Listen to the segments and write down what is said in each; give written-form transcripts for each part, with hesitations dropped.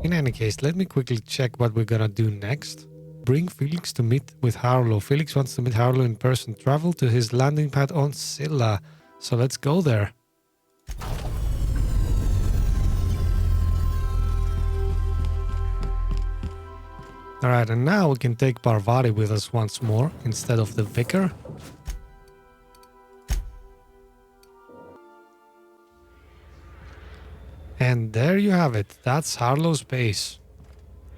In any case, let me quickly check what we're gonna do next. Bring Felix to meet with Harlow. Felix wants to meet Harlow in person. Travel to his landing pad on Scylla. So let's go there. Alright, and now we can take Parvati with us once more instead of the Vicar. And there you have it. That's Harlow's base.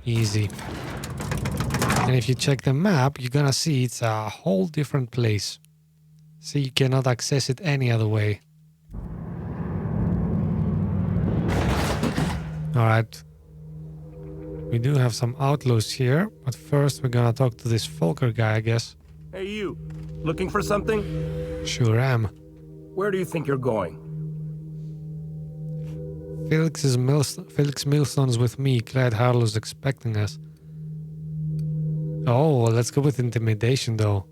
Easy. And if you check the map, you're gonna see it's a whole different place. See, you cannot access it any other way. Alright. We do have some outlaws here, but first we're gonna talk to this Volker guy, I guess. Hey you, looking for something? Sure am. Where do you think you're going? Felix Millstone's with me. Clyde Harlow's expecting us. Oh, let's go with intimidation though.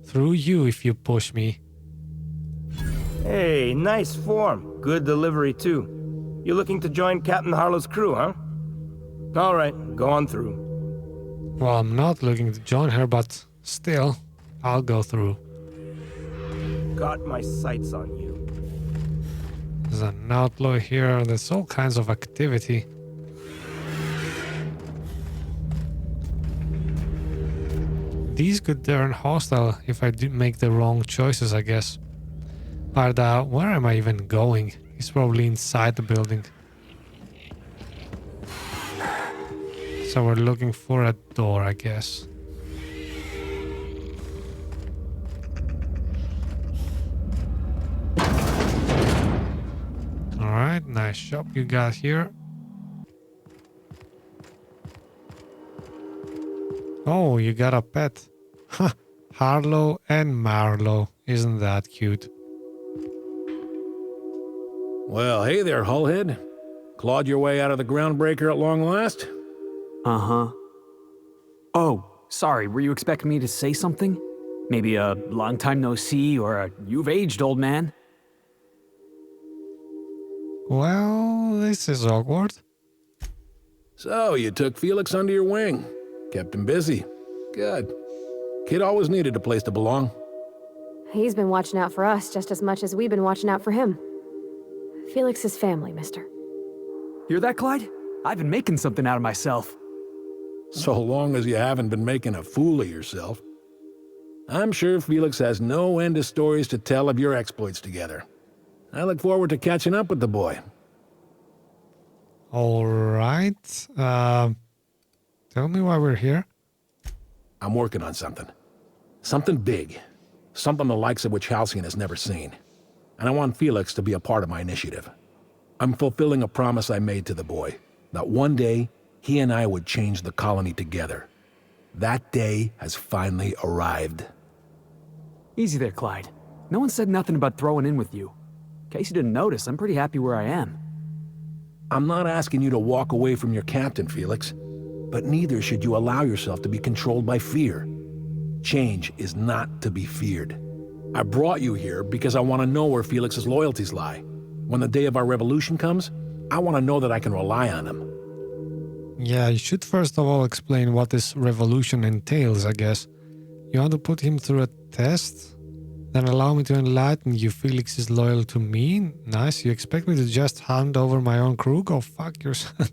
Through you if you push me. Hey, nice form. Good delivery too. You looking to join Captain Harlow's crew, huh? Alright, go on through. Well, I'm not looking to join her, but still, I'll go through. Got my sights on you. There's an outlaw here. There's all kinds of activity. These could turn hostile if I do make the wrong choices, I guess. But where am I even going? He's probably inside the building. So we're looking for a door, I guess. Alright, nice shop you got here. Oh, you got a pet. Huh, Harlow and Marlow. Isn't that cute? Well, hey there, Hullhead. Clawed your way out of the groundbreaker at long last? Uh-huh. Oh, sorry, were you expecting me to say something? Maybe a long time no see or a you've aged, old man? Well, this is awkward. So, you took Felix under your wing. Kept him busy. Good. Kid always needed a place to belong. He's been watching out for us just as much as we've been watching out for him. Felix is family, mister. Hear that, Clyde? I've been making something out of myself. So long as you haven't been making a fool of yourself. I'm sure Felix has no end of stories to tell of your exploits together. I look forward to catching up with the boy. Alright. Tell me why we're here. I'm working on something. Something big. Something the likes of which Halcyon has never seen. And I want Felix to be a part of my initiative. I'm fulfilling a promise I made to the boy, that one day he and I would change the colony together. That day has finally arrived. Easy there, Clyde. No one said nothing about throwing in with you. In case you didn't notice, I'm pretty happy where I am. I'm not asking you to walk away from your captain, Felix, but neither should you allow yourself to be controlled by fear. Change is not to be feared. I brought you here because I want to know where Felix's loyalties lie. When the day of our revolution comes, I want to know that I can rely on him. Yeah, you should first of all explain what this revolution entails, I guess. You want to put him through a test? Then allow me to enlighten you. Felix is loyal to me? Nice. You expect me to just hand over my own crew? Go fuck yourself.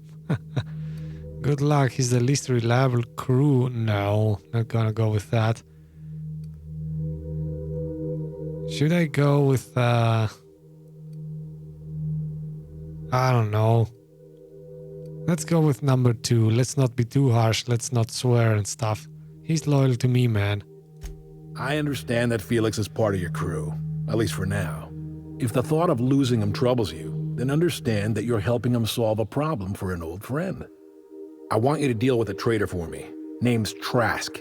Good luck. He's the least reliable crew. No, not gonna go with that. Should I go with, I don't know. Let's go with number 2. Let's not be too harsh. Let's not swear and stuff. He's loyal to me, man. I understand that Felix is part of your crew, at least for now. If the thought of losing him troubles you, then understand that you're helping him solve a problem for an old friend. I want you to deal with a traitor for me. Name's Trask.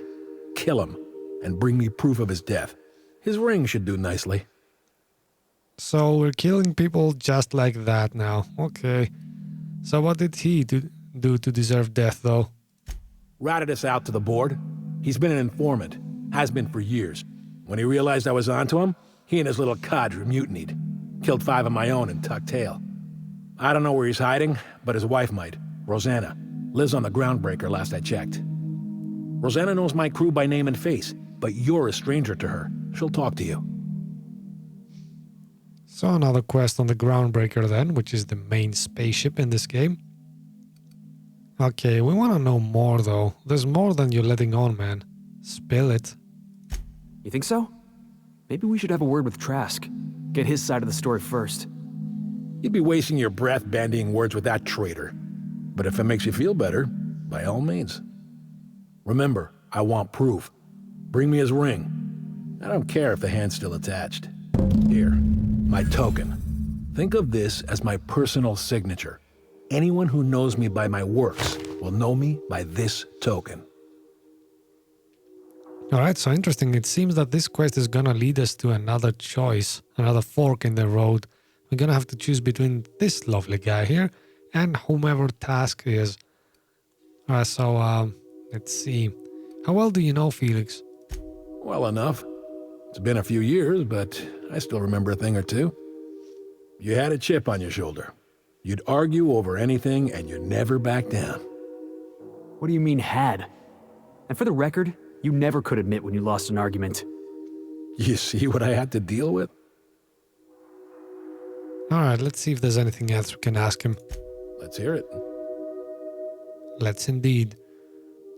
Kill him, and bring me proof of his death. His ring should do nicely. So we're killing people just like that now. Okay. So what did he do to deserve death, though? Ratted us out to the board. He's been an informant. Has been for years. When he realized I was onto him, he and his little cadre mutinied. Killed 5 of my own and tucked tail. I don't know where he's hiding, but his wife might. Rosanna. Lives on the Groundbreaker last I checked. Rosanna knows my crew by name and face, but you're a stranger to her. She'll talk to you. So another quest on the Groundbreaker then, which is the main spaceship in this game. Okay, we want to know more though. There's more than you're letting on, man. Spill it. You think so? Maybe we should have a word with Trask. Get his side of the story first. You'd be wasting your breath bandying words with that traitor. But if it makes you feel better, by all means. Remember, I want proof. Bring me his ring. I don't care if the hand's still attached. Here, my token. Think of this as my personal signature. Anyone who knows me by my works will know me by this token. Alright, so interesting. It seems that this quest is gonna lead us to another choice, another fork in the road. We're gonna have to choose between this lovely guy here and whomever Task is. Alright, so let's see. How well do you know Felix? Well enough. It's been a few years, but I still remember a thing or two. You had a chip on your shoulder. You'd argue over anything and you'd never back down. What do you mean, had? And for the record, you never could admit when you lost an argument. You see what I had to deal with? Alright, let's see if there's anything else we can ask him. Let's hear it. Let's indeed.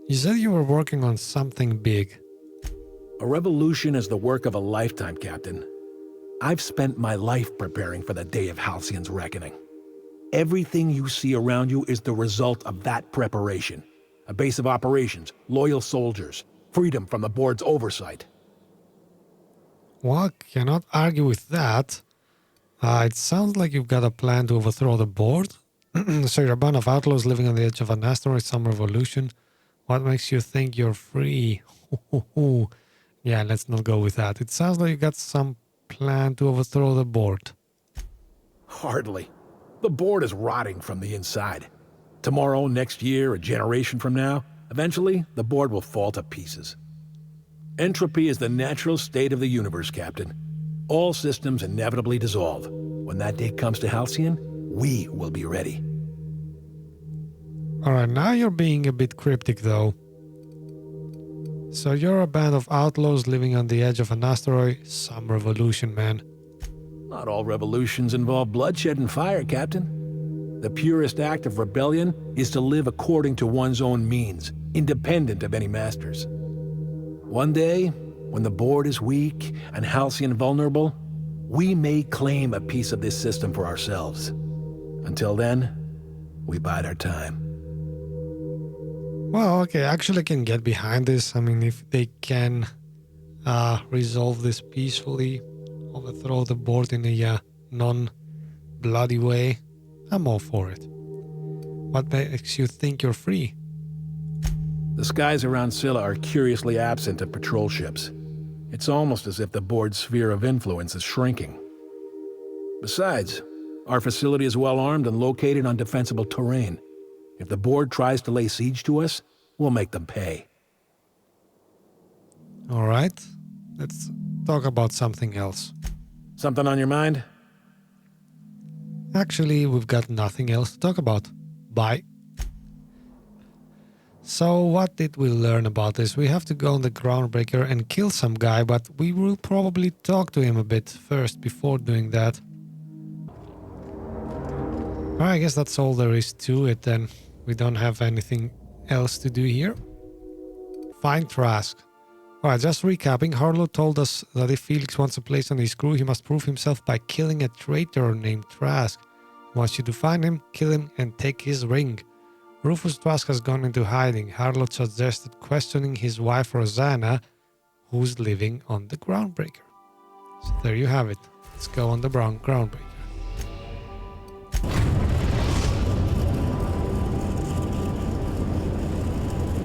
You said you were working on something big. A revolution is the work of a lifetime, Captain. I've spent my life preparing for the day of Halcyon's reckoning. Everything you see around you is the result of that preparation. A base of operations, loyal soldiers, freedom from the board's oversight. Well, cannot argue with that. It sounds like you've got a plan to overthrow the board. So you're a band of outlaws living on the edge of an asteroid, some revolution. What makes you think you're free? Yeah, let's not go with that. It sounds like you got some plan to overthrow the board. Hardly. The board is rotting from the inside. Tomorrow, next year, a generation from now, eventually the board will fall to pieces. Entropy is the natural state of the universe, Captain. All systems inevitably dissolve. When that day comes to Halcyon, we will be ready. Alright, now you're being a bit cryptic though. So you're a band of outlaws living on the edge of an asteroid, some revolution, man. Not all revolutions involve bloodshed and fire, Captain. The purest act of rebellion is to live according to one's own means, independent of any masters. One day, when the board is weak and Halcyon vulnerable, we may claim a piece of this system for ourselves. Until then, we bide our time. Well, okay, actually I can get behind this. I mean, if they can resolve this peacefully, overthrow the board in a non-bloody way, I'm all for it. What makes you think you're free? The skies around Scylla are curiously absent of patrol ships. It's almost as if the board's sphere of influence is shrinking. Besides, our facility is well armed and located on defensible terrain. If the board tries to lay siege to us, we'll make them pay. All right, let's talk about something else. Something on your mind? Actually, we've got nothing else to talk about. Bye. So what did we learn about this? We have to go on the Groundbreaker and kill some guy, but we will probably talk to him a bit first before doing that. Alright, I guess that's all there is to it then. We don't have anything else to do here. Find Trask. Alright, just recapping, Harlow told us that if Felix wants a place on his crew, he must prove himself by killing a traitor named Trask. He wants you to find him, kill him, and take his ring. Rufus Trask has gone into hiding. Harlow suggested questioning his wife Rosanna, who's living on the Groundbreaker. So there you have it. Let's go on the Groundbreaker.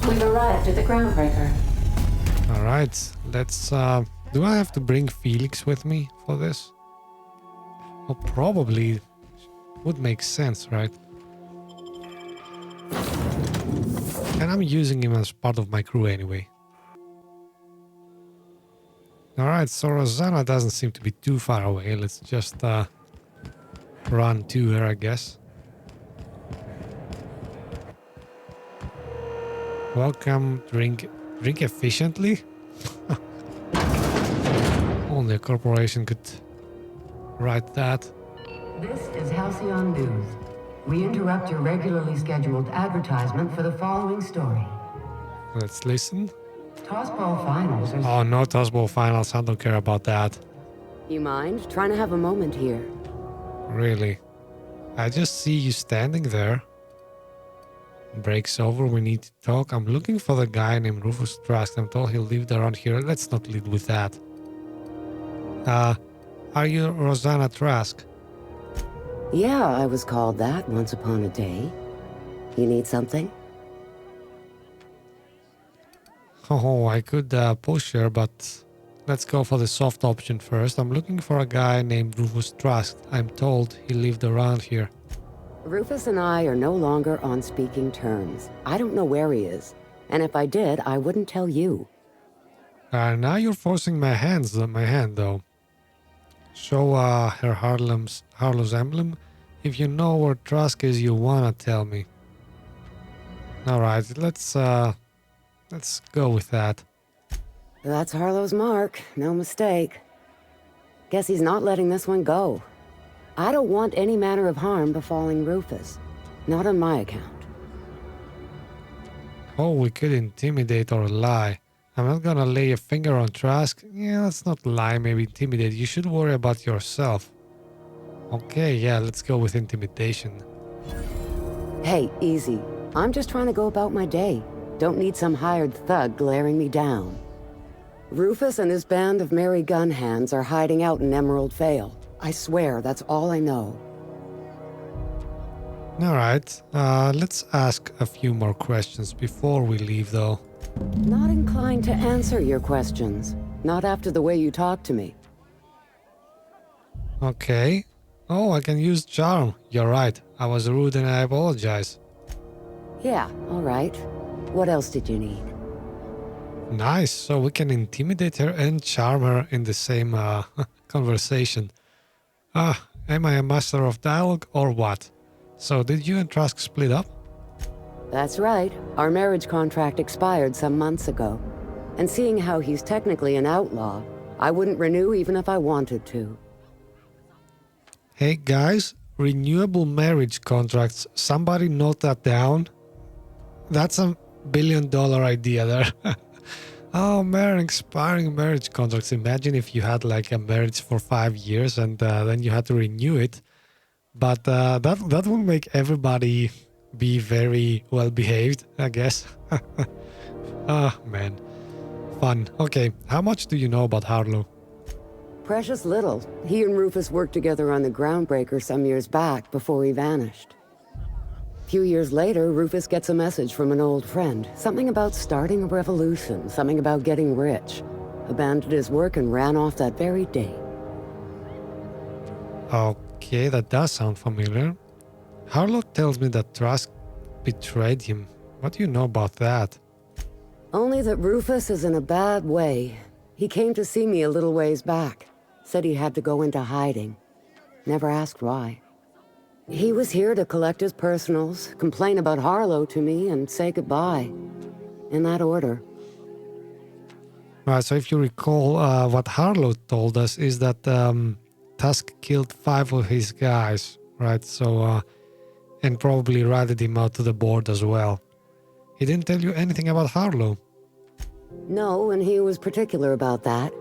We've arrived at the Groundbreaker. Alright, let's... do I have to bring Felix with me for this? Well, probably would make sense, right? And I'm using him as part of my crew anyway. Alright, so Rosanna doesn't seem to be too far away. Let's just run to her, I guess. Welcome, drink efficiently? Only a corporation could write that. This is Halcyon News. We interrupt your regularly scheduled advertisement for the following story. Let's listen. Tossball finals are... Oh, no tossball finals. I don't care about that. You mind? Trying to have a moment here. Really. I just see you standing there. Break's over. We need to talk. I'm looking for the guy named Rufus Trask. I'm told he lived around here. Let's not lead with that. Are you Rosanna Trask? Yeah, I was called that once upon a day. You need something? Oh, I could push her, but let's go for the soft option first. I'm looking for a guy named Rufus Trask. I'm told he lived around here. Rufus and I are no longer on speaking terms. I don't know where he is. And if I did, I wouldn't tell you. Now you're forcing my hand though. Show her Harlow's emblem. If you know where Trask is, you wanna tell me. Alright, let's go with that. That's Harlow's mark. No mistake. Guess he's not letting this one go. I don't want any manner of harm befalling Rufus. Not on my account. Oh, we could intimidate or lie. I'm not gonna lay a finger on Trask. Yeah, let's not lie, maybe intimidate. You should worry about yourself. Okay, yeah, let's go with intimidation. Hey, easy. I'm just trying to go about my day. Don't need some hired thug glaring me down. Rufus and his band of merry gun hands are hiding out in Emerald Vale. I swear, that's all I know. Alright, let's ask a few more questions before we leave though. Not inclined to answer your questions. Not after the way you talk to me. Okay. Oh, I can use charm. You're right. I was rude and I apologize. Yeah, all right. What else did you need? Nice. So we can intimidate her and charm her in the same conversation. Am I a master of dialogue or what? So did you and Trask split up? That's right. Our marriage contract expired some months ago. And seeing how he's technically an outlaw, I wouldn't renew even if I wanted to. Hey guys, renewable marriage contracts. Somebody note that down. That's a $1 billion idea there. Oh man, expiring marriage contracts. Imagine if you had like a marriage for 5 years and then you had to renew it. But that would make everybody be very well behaved, I guess. Ah, man. Fun. Okay, how much do you know about Harlow? Precious little. He and Rufus worked together on the Groundbreaker some years back before he vanished. A few years later, Rufus gets a message from an old friend. Something about starting a revolution, something about getting rich. Abandoned his work and ran off that very day. Okay, that does sound familiar. Harlow tells me that Trask betrayed him. What do you know about that? Only that Rufus is in a bad way. He came to see me a little ways back. Said he had to go into hiding. Never asked why. He was here to collect his personals, complain about Harlow to me, and say goodbye. In that order. Right, so if you recall, what Harlow told us is that Tusk killed 5 of his guys, right? So, and probably ratted him out to the board as well. He didn't tell you anything about Harlow. No, and he was particular about that.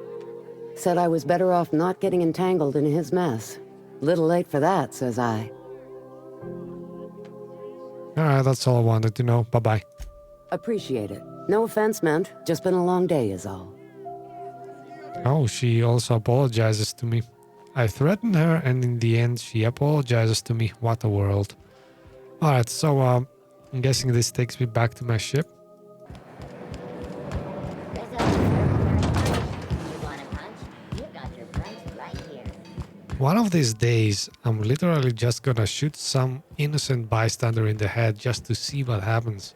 Said I was better off not getting entangled in his mess. Little late for that, says I. Alright, that's all I wanted to know. Bye-bye. Appreciate it. No offense meant. Just been a long day is all. Oh, she also apologizes to me. I threatened her and in the end she apologizes to me. What a world. Alright, so I'm guessing this takes me back to my ship. One of these days, I'm literally just gonna shoot some innocent bystander in the head just to see what happens.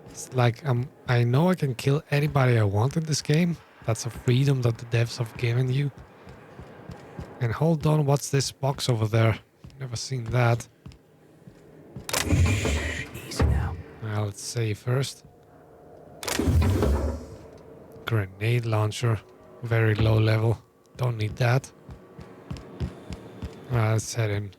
It's like I know I can kill anybody I want in this game. That's a freedom that the devs have given you. And hold on, what's this box over there? Never seen that. Easy now. Well, let's save first. Grenade launcher. Very low level. Don't need that. Let's head in.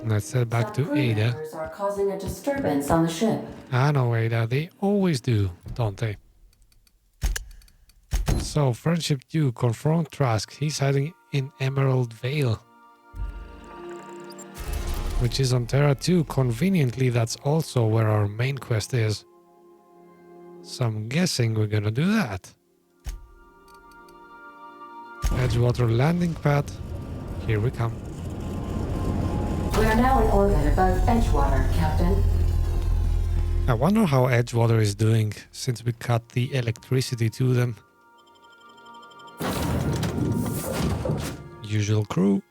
Let's head back to Ada. Are causing a disturbance on the ship. I know, Ada. They always do, don't they? So, Friendship 2, confront Trask. He's hiding in Emerald Vale, which is on Terra 2. Conveniently, that's also where our main quest is. So I'm guessing we're gonna do that. Edgewater landing pad. Here we come. We are now in orbit above Edgewater, Captain. I wonder how Edgewater is doing since we cut the electricity to them. Usual crew.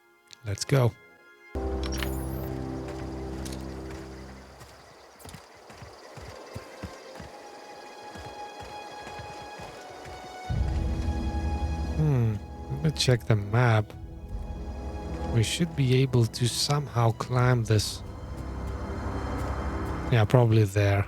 Let's go. Let me check the map. We should be able to somehow climb this. Yeah, probably there.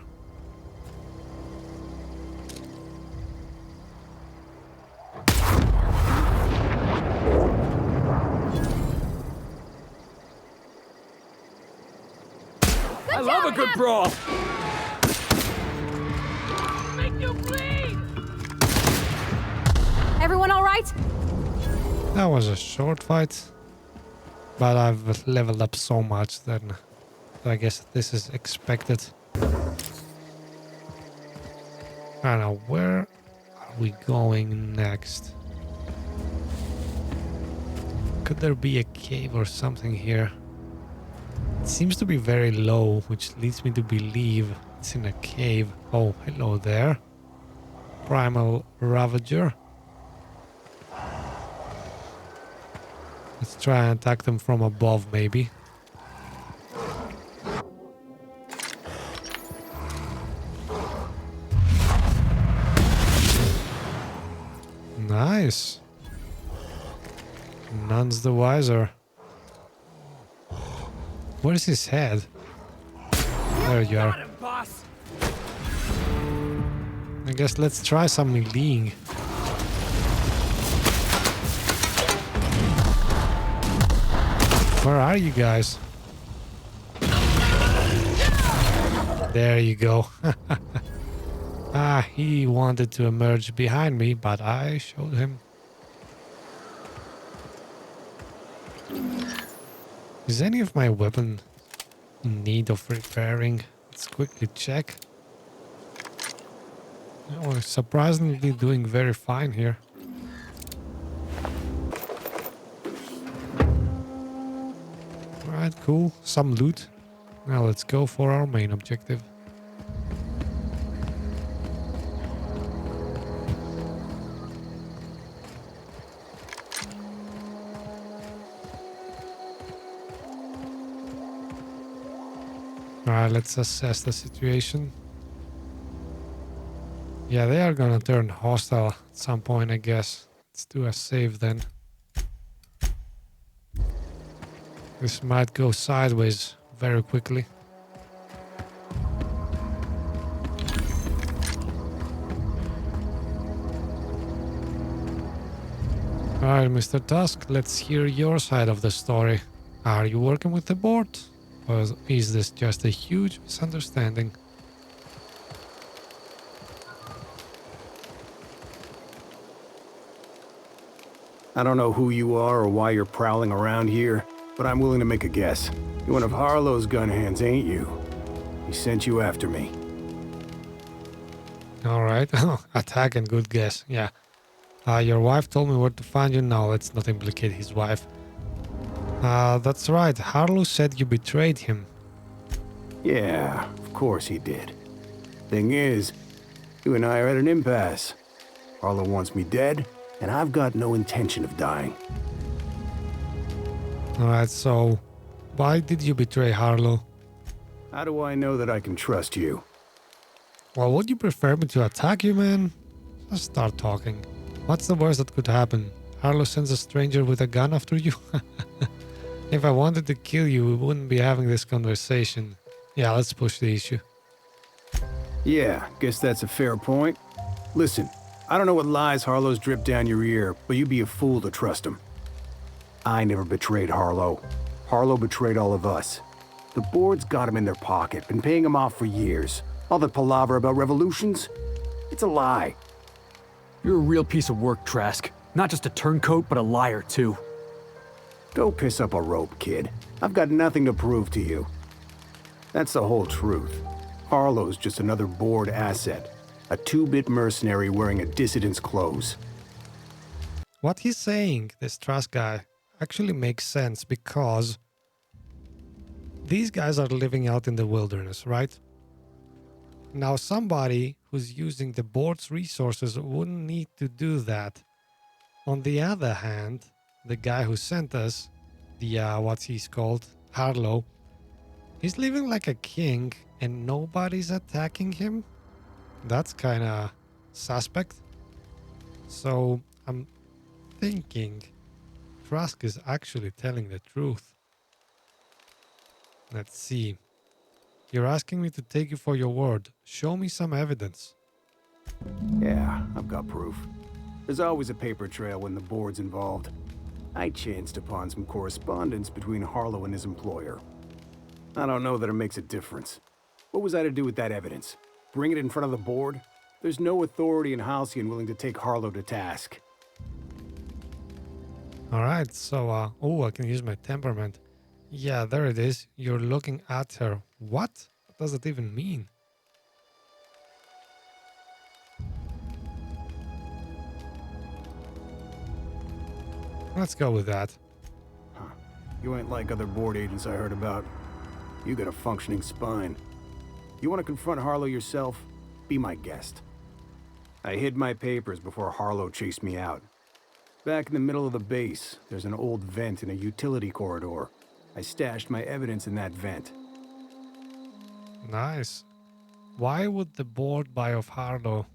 I love a good brawl! Make you bleed! Everyone all right? That was a short fight, but I've leveled up so much that I guess this is expected. I don't know, where are we going next? Could there be a cave or something here? It seems to be very low, which leads me to believe it's in a cave. Oh, hello there. Primal Ravager. Let's try and attack them from above, maybe. Nice. None's the wiser. Where is his head? There you are. I guess let's try some meleeing. Where are you guys? There you go. He wanted to emerge behind me, but I showed him. Is any of my weapon in need of repairing? Let's quickly check. Oh, we're surprisingly doing very fine here. Alright, cool. Some loot. Now let's go for our main objective. Alright, let's assess the situation. Yeah, they are gonna turn hostile at some point, I guess. Let's do a save then. This might go sideways very quickly. Alright, Mr. Tusk, let's hear your side of the story. Are you working with the board? Or is this just a huge misunderstanding? I don't know who you are or why you're prowling around here, but I'm willing to make a guess. You're one of Harlow's gun hands, ain't you? He sent you after me. Alright, attack and good guess, yeah. Your wife told me where to find you. Now let's not implicate his wife. That's right, Harlow said you betrayed him. Yeah, of course he did. Thing is, you and I are at an impasse. Harlow wants me dead, and I've got no intention of dying. Alright, so why did you betray Harlow? How do I know that I can trust you? Well, would you prefer me to attack you, man? Let's start talking. What's the worst that could happen? Harlow sends a stranger with a gun after you? If I wanted to kill you, we wouldn't be having this conversation. Yeah, let's push the issue. Yeah, guess that's a fair point. Listen, I don't know what lies Harlow's dripped down your ear, but you'd be a fool to trust him. I never betrayed Harlow. Harlow betrayed all of us. The board's got him in their pocket, been paying him off for years. All that palaver about revolutions? It's a lie. You're a real piece of work, Trask. Not just a turncoat, but a liar, too. Go piss up a rope, kid. I've got nothing to prove to you. That's the whole truth. Harlow's just another board asset. A two-bit mercenary wearing a dissident's clothes. What he's saying, this Trask guy, actually makes sense because these guys are living out in the wilderness, right? Now somebody who's using the board's resources wouldn't need to do that. On the other hand, the guy who sent us, the what's he's called, Harlow, he's living like a king and nobody's attacking him. That's kind of suspect. So I'm thinking Trask is actually telling the truth. Let's see. You're asking me to take you for your word. Show me some evidence. Yeah, I've got proof. There's always a paper trail when the board's involved. I chanced upon some correspondence between Harlow and his employer. I don't know that it makes a difference. What was I to do with that evidence? Bring it in front of the board? There's no authority in Halcyon willing to take Harlow to task. Alright, so, oh, I can use my temperament. Yeah, there it is. You're looking at her. What? What does it even mean? Let's go with that. Huh. You ain't like other board agents I heard about. You got a functioning spine. You want to confront Harlow yourself? Be my guest. I hid my papers before Harlow chased me out. Back in the middle of the base, there's an old vent in a utility corridor. I stashed my evidence in that vent. Nice. Why would the board buy off Harlow?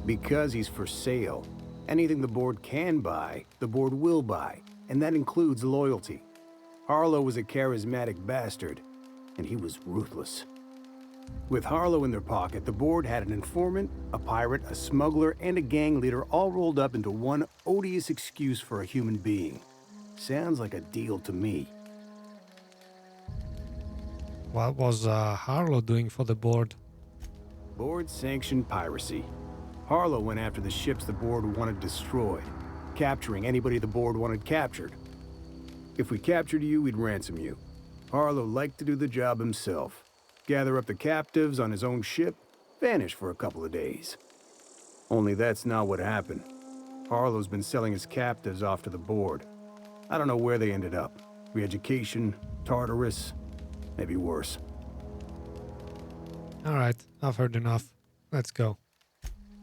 Because he's for sale. Anything the board can buy, the board will buy, and that includes loyalty. Harlow was a charismatic bastard, and he was ruthless. With Harlow in their pocket, the board had an informant, a pirate, a smuggler, and a gang leader all rolled up into one odious excuse for a human being. Sounds like a deal to me. What was Harlow doing for the board? Board sanctioned piracy. Harlow went after the ships the board wanted destroyed, capturing anybody the board wanted captured. If we captured you, we'd ransom you. Harlow liked to do the job himself. Gather up the captives on his own ship, vanish for a couple of days. Only that's not what happened. Harlow's been selling his captives off to the board. I don't know where they ended up. Re-education, Tartarus, maybe worse. Alright, I've heard enough. Let's go.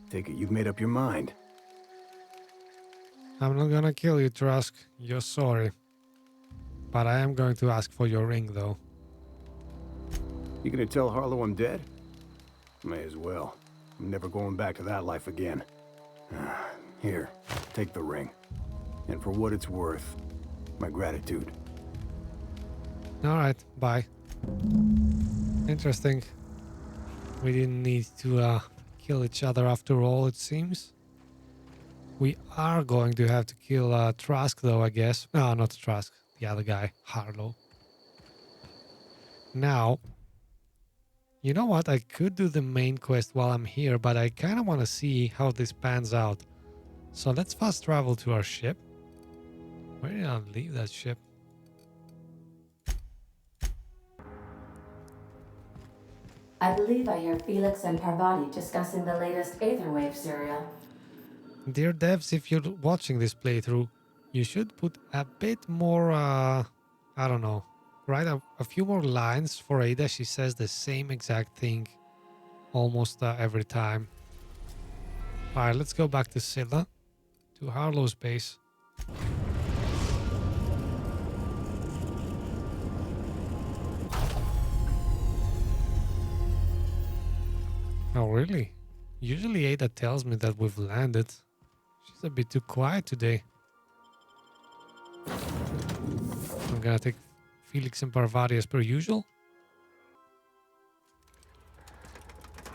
Take it you've made up your mind. I'm not gonna kill you, Trask. You're sorry. But I am going to ask for your ring, though. You gonna tell Harlow I'm dead? May as well. I'm never going back to that life again. Here, take the ring. And for what it's worth, my gratitude. Alright, bye. Interesting. We didn't need to kill each other after all, it seems. We are going to have to kill Trask, though, I guess. No, not Trask. The other guy, Harlow. Now, you know what? I could do the main quest while I'm here, but I kind of want to see how this pans out. So let's fast travel to our ship. Where did I leave that ship? I believe I hear Felix and Parvati discussing the latest Aetherwave serial. Dear devs, if you're watching this playthrough, you should put a bit more, I don't know, write a few more lines for Ada. She says the same exact thing almost every time. Alright, let's go back to Scylla, to Harlow's base. Oh, really? Usually Ada tells me that we've landed. She's a bit too quiet today. I'm gonna take Felix and Parvati as per usual.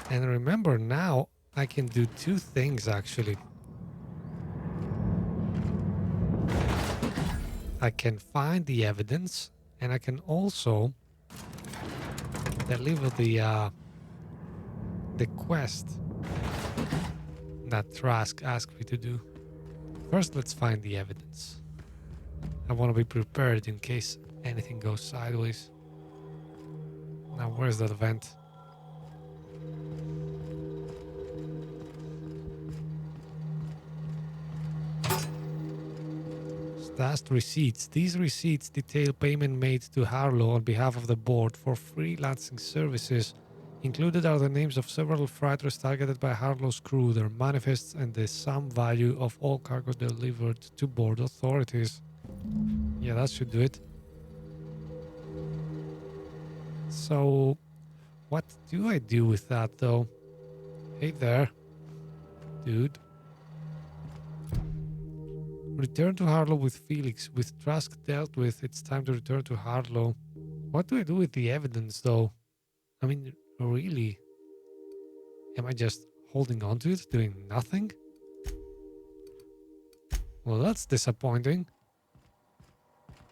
And remember, now I can do two things actually. I can find the evidence, and I can also deliver the quest that Trask asked me to do. First, let's find the evidence. I want to be prepared in case anything goes sideways. Now, where's that vent? Stashed receipts. These receipts detail payment made to Harlow on behalf of the board for freelancing services. Included are the names of several freighters targeted by Harlow's crew, their manifests, and the sum value of all cargo delivered to board authorities. Yeah, that should do it. So, what do I do with that, though? Hey there, dude. Return to Harlow with Felix. With Trask dealt with, it's time to return to Harlow. What do I do with the evidence, though? I mean, really? Am I just holding on to it, doing nothing? Well, that's disappointing.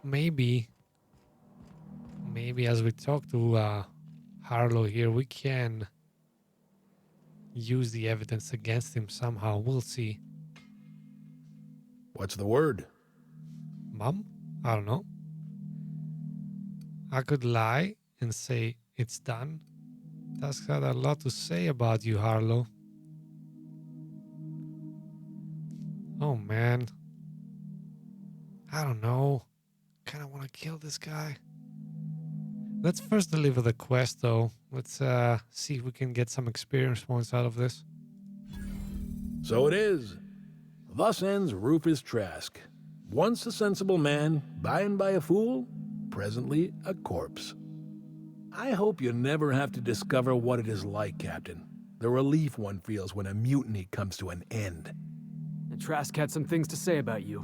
Maybe as we talk to Harlow here, we can use the evidence against him somehow. We'll see. What's the word? Mom? I don't know. I could lie and say it's done. Task had a lot to say about you, Harlow. Oh man. I don't know. Kinda wanna kill this guy. Let's first deliver the quest though. Let's see if we can get some experience points out of this. So it is. Thus ends Rufus Trask. Once a sensible man, by and by a fool, presently a corpse. I hope you never have to discover what it is like, Captain. The relief one feels when a mutiny comes to an end. And Trask had some things to say about you.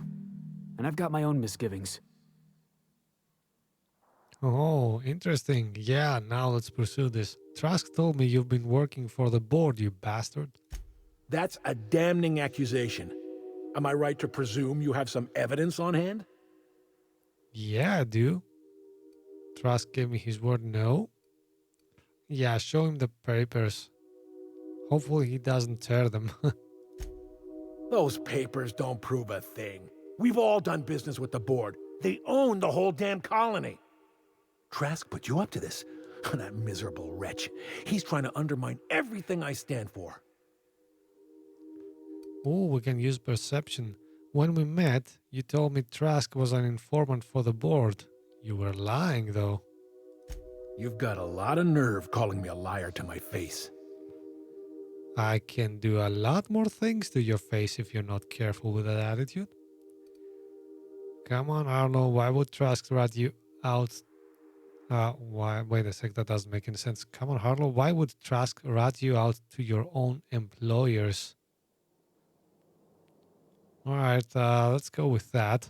And I've got my own misgivings. Oh, interesting. Yeah, now let's pursue this. Trask told me you've been working for the board, you bastard. That's a damning accusation. Am I right to presume you have some evidence on hand? Yeah, I do. Trask gave me his word no. Yeah, show him the papers. Hopefully he doesn't tear them. Those papers don't prove a thing. We've all done business with the board. They own the whole damn colony. Trask put you up to this. That miserable wretch. He's trying to undermine everything I stand for. Oh, we can use perception. When we met, you told me Trask was an informant for the board. You were lying, though. You've got a lot of nerve calling me a liar to my face. I can do a lot more things to your face if you're not careful with that attitude. Come on, Harlow, why would Trask rat you out? Wait a sec, that doesn't make any sense. Come on, Harlow, why would Trask rat you out to your own employers? Alright, let's go with that.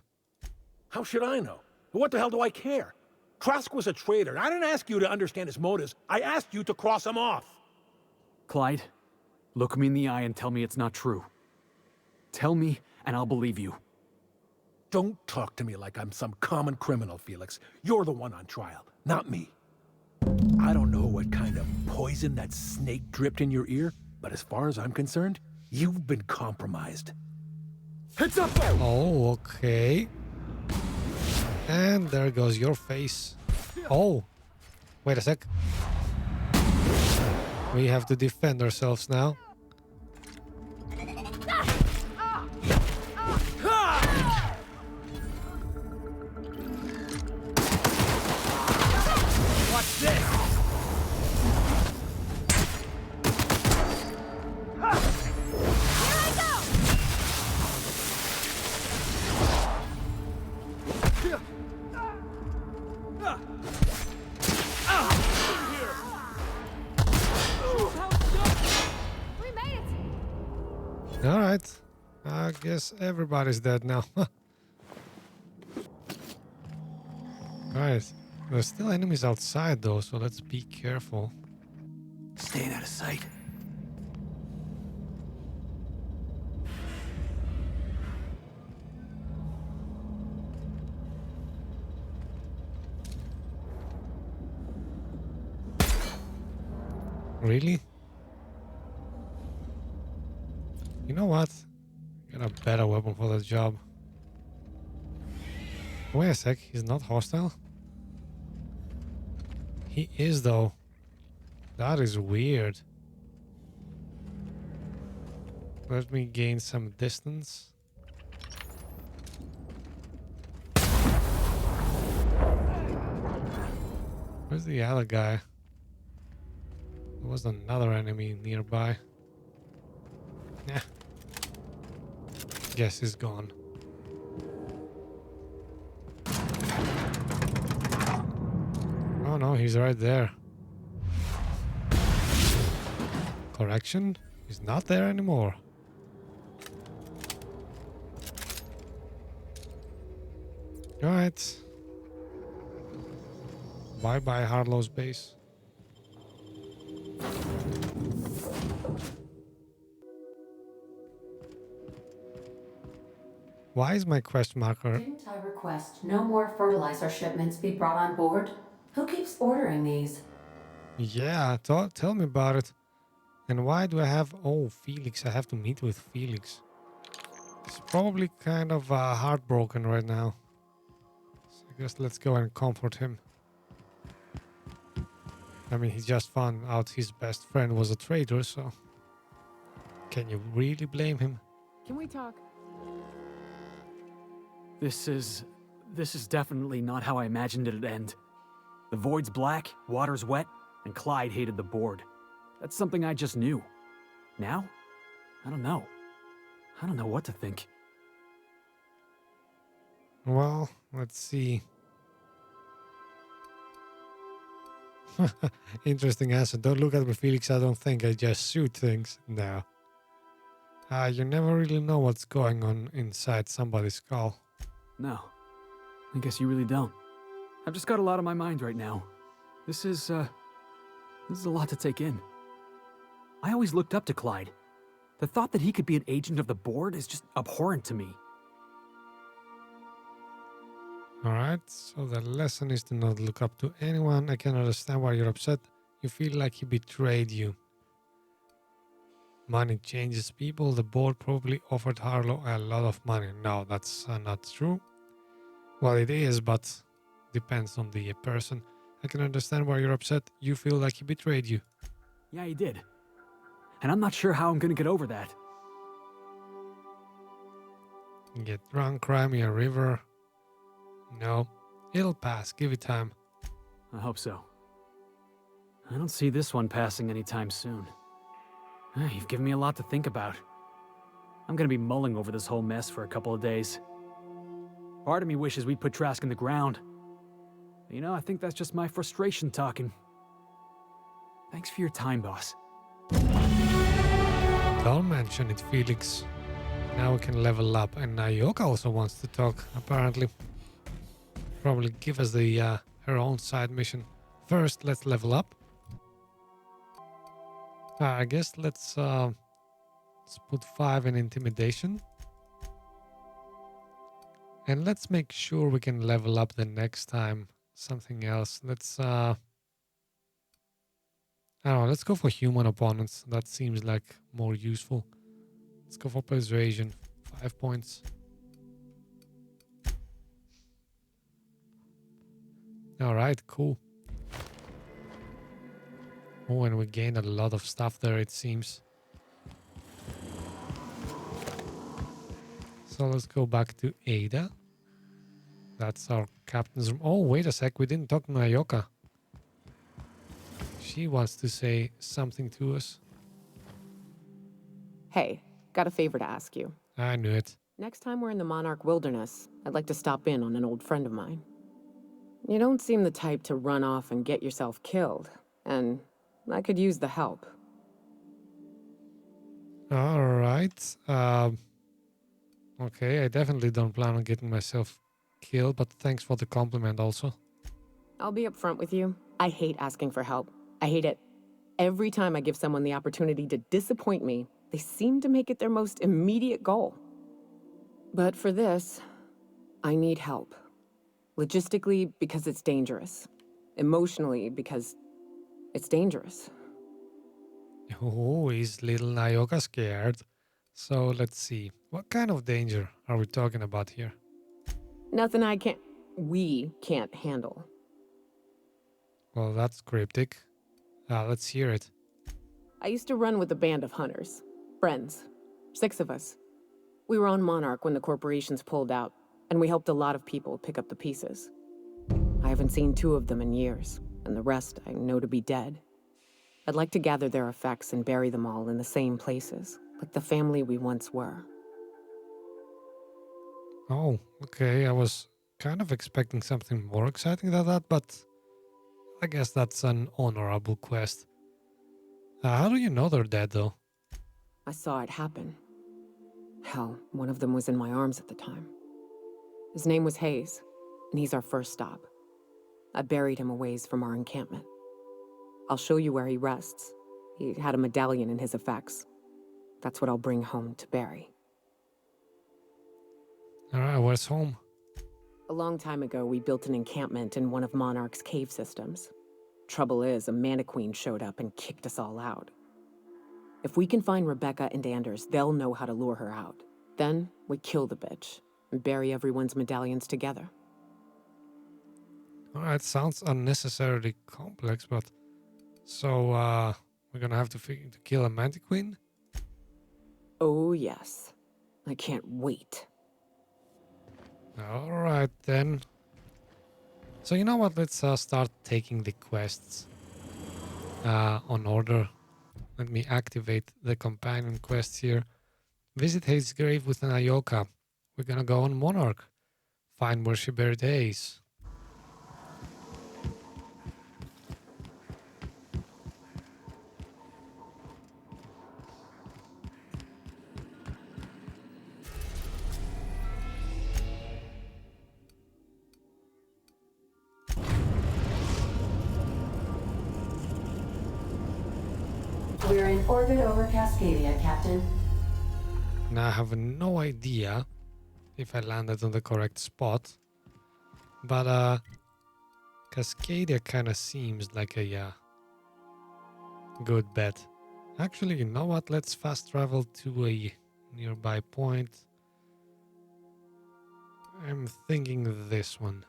How should I know? What the hell do I care? Trask was a traitor. I didn't ask you to understand his motives. I asked you to cross him off. Clyde, look me in the eye and tell me it's not true. Tell me, and I'll believe you. Don't talk to me like I'm some common criminal, Felix. You're the one on trial, not me. I don't know what kind of poison that snake dripped in your ear, but as far as I'm concerned, you've been compromised. Heads up! Oh, okay. And there goes your face. Oh, wait a sec. We have to defend ourselves now. Watch this! All right. I guess everybody's dead now. Right. There's still enemies outside though, so let's be careful. Staying out of sight. Really? You know what? Got a better weapon for the job. Wait a sec, he's not hostile? He is though. That is weird. Let me gain some distance. Where's the other guy? There was another enemy nearby. Yeah. Guess he's gone. Oh no, he's right there. Correction, he's not there anymore. Alright. Bye-bye Harlow's base. Why is my quest marker? Didn't I request no more fertilizer shipments be brought on board? Who keeps ordering these? Yeah, tell me about it. And why do I have... Oh, Felix. I have to meet with Felix. He's probably kind of heartbroken right now. So I guess let's go and comfort him. I mean, he just found out his best friend was a traitor, so... Can you really blame him? Can we talk? This is definitely not how I imagined it'd end. The void's black, water's wet, and Clyde hated the board. That's something I just knew. Now? I don't know. I don't know what to think. Well, let's see. Interesting answer. Don't look at me, Felix. I don't think I just shoot things. No. You never really know what's going on inside somebody's skull. No. I guess you really don't. I've just got a lot on my mind right now. This is a lot to take in. I always looked up to Clyde. The thought that he could be an agent of the board is just abhorrent to me. Alright, so the lesson is to not look up to anyone. I can understand why you're upset. You feel like he betrayed you. Money changes people. The board probably offered Harlow a lot of money. No, that's not true. Well, it is, but depends on the person. I can understand why you're upset. You feel like he betrayed you. Yeah, he did. And I'm not sure how I'm gonna get over that. Get drunk, cry me a river. No, it'll pass. Give it time. I hope so. I don't see this one passing anytime soon. You've given me a lot to think about. I'm gonna be mulling over this whole mess for a couple of days. Part of me wishes we'd put Trask in the ground. But, you know, I think that's just my frustration talking. Thanks for your time, boss. Don't mention it, Felix. Now we can level up, and Nyoka also wants to talk, apparently. Probably give us the her own side mission. First, let's level up. I guess let's put 5 in intimidation. And let's make sure we can level up the next time. Something else. Let's I don't know, let's go for human opponents. That seems like more useful. Let's go for persuasion. 5 points. Alright, cool. Oh, and we gained a lot of stuff there, it seems. So let's go back to Ada. That's our captain's room. Oh, wait a sec. We didn't talk to Nyoka. She wants to say something to us. Hey, got a favor to ask you. I knew it. Next time we're in the Monarch Wilderness, I'd like to stop in on an old friend of mine. You don't seem the type to run off and get yourself killed, and I could use the help. All right. Okay, I definitely don't plan on getting myself killed, but thanks for the compliment also. I'll be upfront with you. I hate asking for help. I hate it. Every time I give someone the opportunity to disappoint me, they seem to make it their most immediate goal. But for this, I need help. Logistically, because it's dangerous. Emotionally, because it's dangerous. Oh, is little Nyoka scared? So let's see. What kind of danger are we talking about here? Nothing we can't handle. Well, that's cryptic. Let's hear it. I used to run with a band of hunters. Friends. 6 of us. We were on Monarch when the corporations pulled out, and we helped a lot of people pick up the pieces. I haven't seen 2 of them in years, and the rest I know to be dead. I'd like to gather their effects and bury them all in the same places, like the family we once were. Oh, okay. I was kind of expecting something more exciting than that, but I guess that's an honorable quest. How do you know they're dead, though? I saw it happen. Hell, one of them was in my arms at the time. His name was Hayes, and he's our first stop. I buried him a ways from our encampment. I'll show you where he rests. He had a medallion in his effects. That's what I'll bring home to bury. Alright, where's home? A long time ago, we built an encampment in one of Monarch's cave systems. Trouble is, a Mantiqueen showed up and kicked us all out. If we can find Rebecca and Anders, they'll know how to lure her out. Then, we kill the bitch and bury everyone's medallions together. Alright, sounds unnecessarily complex, but... So, we're gonna have to kill a Mantiqueen? Oh, yes. I can't wait. Alright, then. So, you know what? Let's start taking the quests on order. Let me activate the companion quest here. Visit Hayes' grave with an Nyoka. We're gonna go on Monarch. Find where she buried Hayes. We're in orbit over Cascadia, Captain. Now I have no idea if I landed on the correct spot, but Cascadia kind of seems like a good bet. Actually, you know what? Let's fast travel to a nearby point. I'm thinking this one.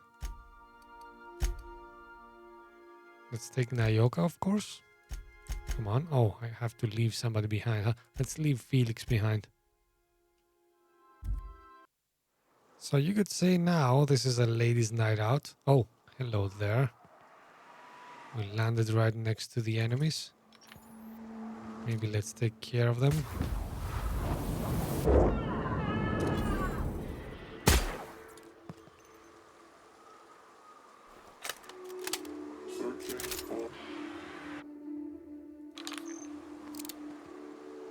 Let's take Nyoka, of course. Come on. Oh, I have to leave somebody behind. Huh? Let's leave Felix behind. So you could say now this is a ladies' night out. Oh, hello there. We landed right next to the enemies. Maybe let's take care of them.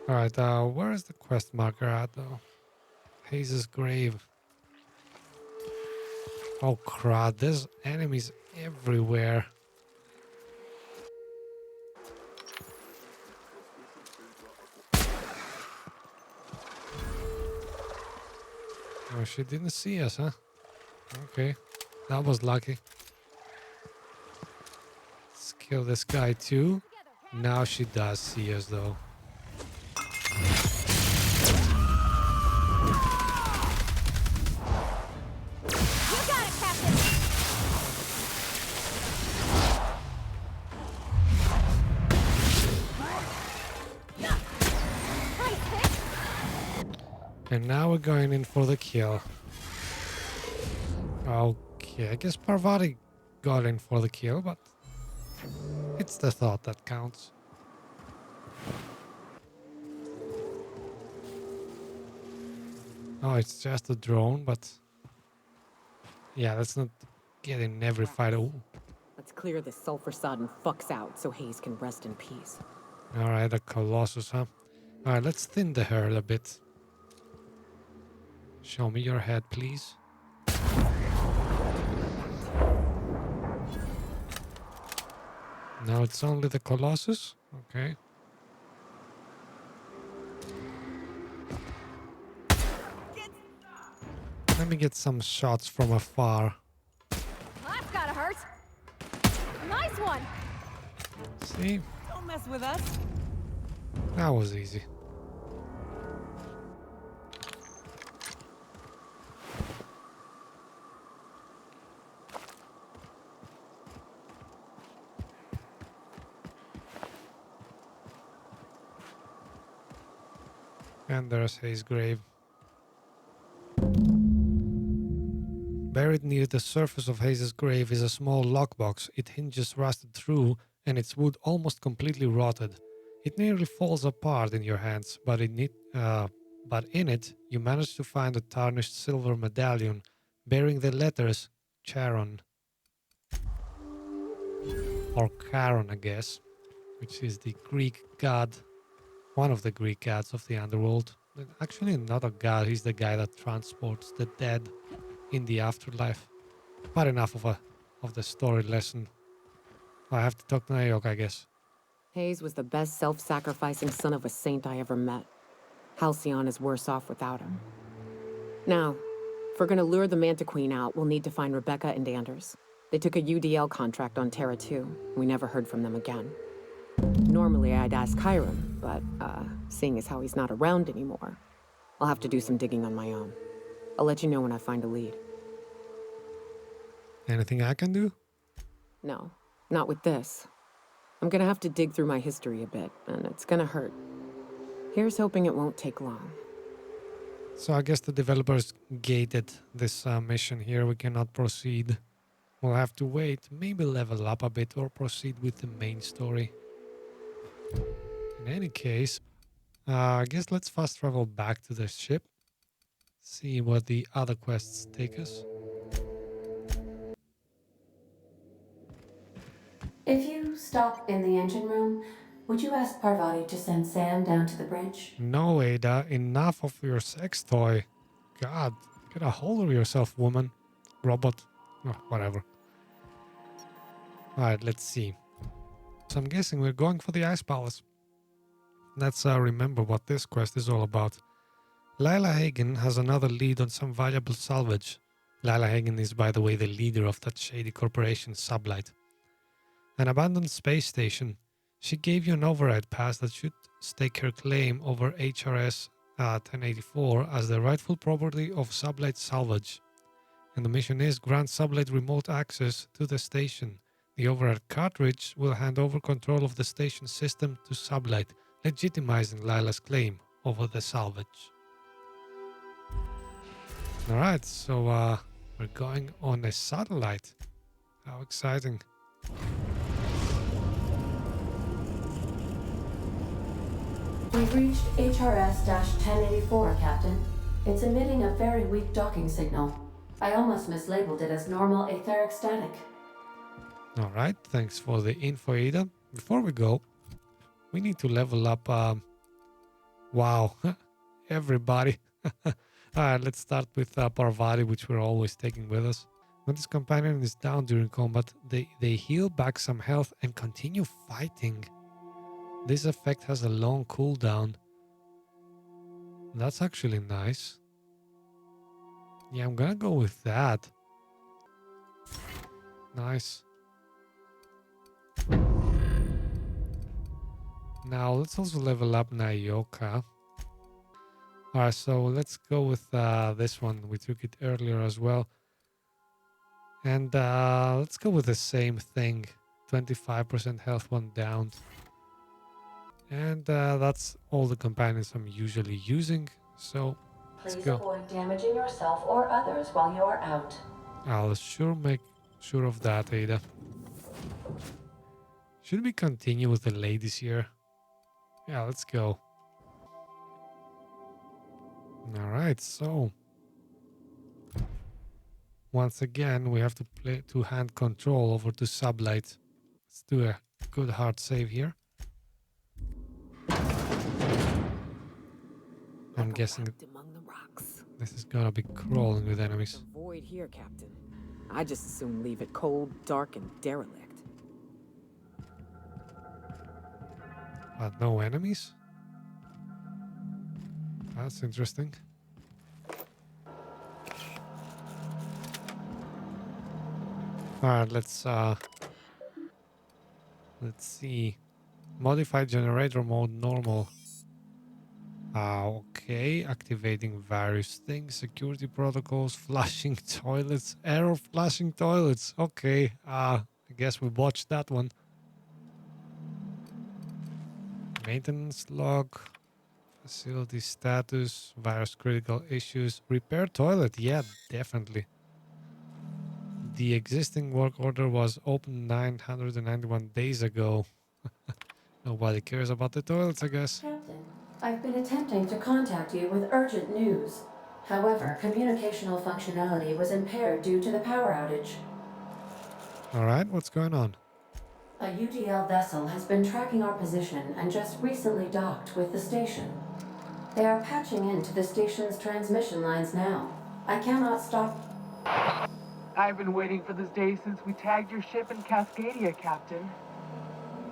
Alright, where is the quest marker at though? Hayes' grave. Oh crap, there's enemies everywhere. Oh, she didn't see us, huh? Okay, that was lucky. Let's kill this guy too. Now she does see us though. And now we're going in for the kill. Okay, I guess Parvati got in for the kill, but it's the thought that counts. Oh, it's just a drone, but yeah, let's not get in every fight. Oh. Let's clear this sulfur-sodden fucks out so Hayes can rest in peace. Alright, the Colossus, huh? Alright, let's thin the herd a bit. Show me your head, please. Now it's only the Colossus? Okay. Let me get some shots from afar. That's gotta hurt. Nice one. See? Don't mess with us. That was easy. And there's his grave. Buried near the surface of Hayes' grave is a small lockbox. Its hinges rusted through, and its wood almost completely rotted. It nearly falls apart in your hands, but in it you manage to find a tarnished silver medallion bearing the letters Charon. Or Charon, I guess, which is the Greek god, one of the Greek gods of the underworld. Actually not a god, he's the guy that transports the dead in the afterlife. But enough of the story lesson. I have to talk to Nyoka, I guess. Hayes was the best self-sacrificing son of a saint I ever met. Halcyon is worse off without him. Now, if we're gonna lure the Manta Queen out, we'll need to find Rebecca and Anders. They took a UDL contract on Terra 2. We never heard from them again. Normally I'd ask Hiram, but seeing as how he's not around anymore, I'll have to do some digging on my own. I'll let you know when I find a lead. Anything I can do? No, not with this. I'm gonna have to dig through my history a bit, and it's gonna hurt. Here's hoping it won't take long. So I guess the developers gated this mission here. We cannot proceed. We'll have to wait, maybe level up a bit or proceed with the main story. In any case, I guess let's fast travel back to the ship. See what the other quests take us. If you stop in the engine room, would you ask Parvati to send Sam down to the bridge? No, Ada, enough of your sex toy. God, get a hold of yourself, woman. Robot. Oh, whatever. Alright, let's see. So I'm guessing we're going for the Ice Palace. Let's remember what this quest is all about. Lilya Hagen has another lead on some valuable salvage. Lilya Hagen is, by the way, the leader of that shady corporation, Sublight. An abandoned space station. She gave you an override pass that should stake her claim over HRS 1084 as the rightful property of Sublight salvage. And the mission is grant Sublight remote access to the station. The override cartridge will hand over control of the station system to Sublight, legitimizing Lilya's claim over the salvage. Alright, so we're going on a satellite. How exciting. We've reached HRS-1084, Captain. It's emitting a very weak docking signal. I almost mislabeled it as normal etheric static. Alright, thanks for the info, Ada. Before we go, we need to level up, wow, everybody. Alright, let's start with Parvati, which we're always taking with us. When this companion is down during combat, they heal back some health and continue fighting. This effect has a long cooldown. That's actually nice. Yeah, I'm gonna go with that. Nice. Now let's also level up Nyoka. Alright, so let's go with this one. We took it earlier as well. And let's go with the same thing. 25% health one down. And that's all the companions I'm usually using. So let's Please go. avoid damaging yourself or others while you are out. I'll sure make sure of that, Ada. Should we continue with the ladies here? Yeah, let's go. Alright, so once again we have to hand control over to Sublight. Let's do a good hard save here. I'm guessing Among the rocks. This is gonna be crawling with enemies. The void here, Captain. I just as soon leave it cold, dark, and derelict. But no enemies? That's interesting. Alright, let's see. Modify generator mode normal. Okay, activating various things, security protocols, flashing toilets, error flashing toilets. Okay, I guess we botched that one. Maintenance log, facility status, virus critical issues, repair toilet. Yeah, definitely. The existing work order was opened 991 days ago. Nobody cares about the toilets, I guess. Captain, I've been attempting to contact you with urgent news. However, communicational functionality was impaired due to the power outage. Alright, what's going on? A UDL vessel has been tracking our position and just recently docked with the station. They are patching into the station's transmission lines now. I cannot stop. I've been waiting for this day since we tagged your ship in Cascadia, Captain.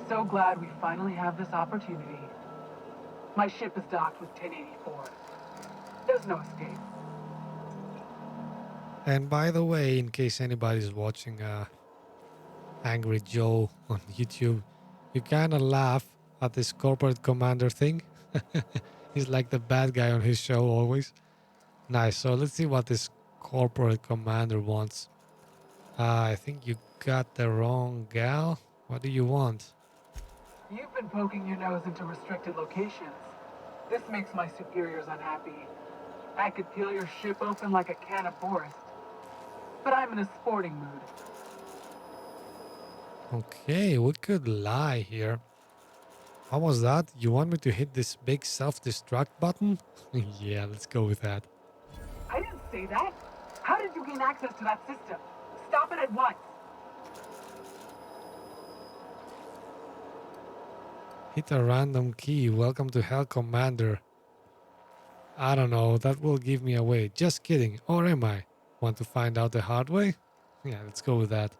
So glad we finally have this opportunity. My ship is docked with 1084. There's no escape. And by the way, in case anybody's watching Angry Joe on YouTube, you kind of laugh at this corporate commander thing. He's like the bad guy on his show always. Nice, so let's see what this corporate commander wants. I think you got the wrong gal. What do you want? You've been poking your nose into restricted locations. This makes my superiors unhappy. I could peel your ship open like a can of forest. But I'm in a sporting mood. Okay, we could lie here. What was that? You want me to hit this big self-destruct button? Yeah, let's go with that. I didn't say that. How did you gain access to that system? Stop it at once. Hit a random key. Welcome to Hell, Commander. I don't know. That will give me away. Just kidding. Or am I? Want to find out the hard way? Yeah, let's go with that.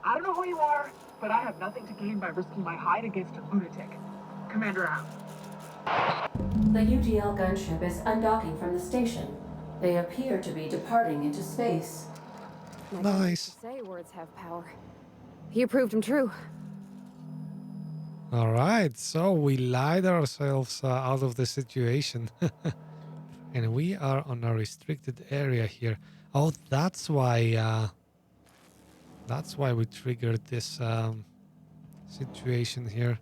I don't know who you are, but I have nothing to gain by risking my hide against a lunatic. Commander out. The UDL gunship is undocking from the station. They appear to be departing into space. Nice. Say words have power. You proved them true. All right, so we lied ourselves out of the situation. And we are on a restricted area here. Oh, that's why we triggered this situation here.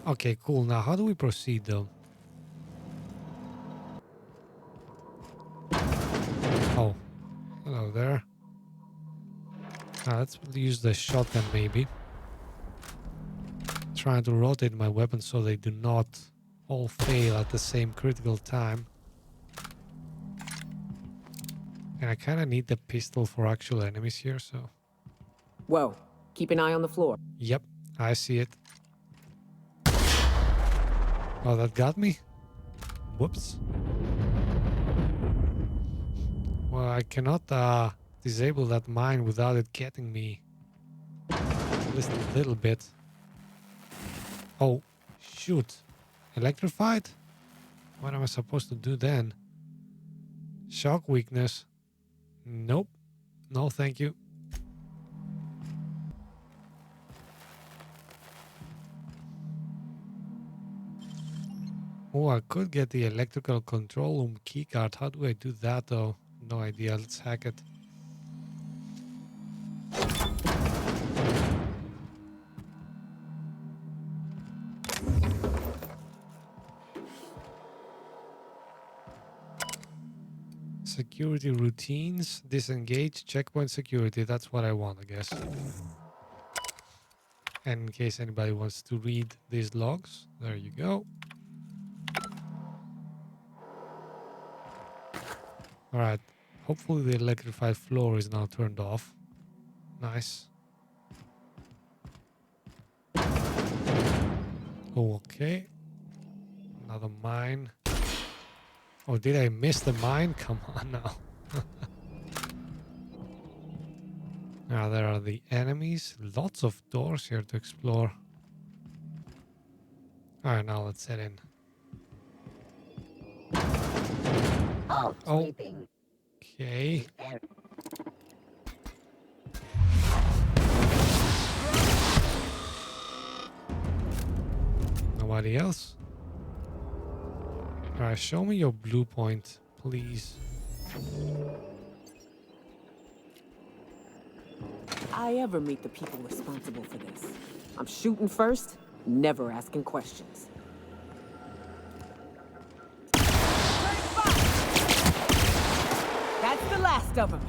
Okay, cool. Now, how do we proceed, though? Oh, hello there. Let's use the shotgun, maybe. Trying to rotate my weapons so they do not all fail at the same critical time. And I kind of need the pistol for actual enemies here, so... Whoa, keep an eye on the floor. Yep, I see it. Oh, that got me? Whoops. Well, I cannot disable that mine without it getting me. At least a little bit. Oh, shoot. Electrified? What am I supposed to do then? Shock weakness. Nope. No, thank you. Oh, I could get the electrical control room keycard. How do I do that, though? No idea. Let's hack it. Security routines, disengage, checkpoint security. That's what I want, I guess. And in case anybody wants to read these logs, there you go. Alright, hopefully the electrified floor is now turned off. Nice. Oh, okay. Another mine. Oh, did I miss the mine? Come on now. Now there are the enemies. Lots of doors here to explore. Alright, now let's head in. Oh, sleeping. Okay. Nobody else? Alright, show me your blue point, please. I ever meet the people responsible for this. I'm shooting first, never asking questions. That's the last of them.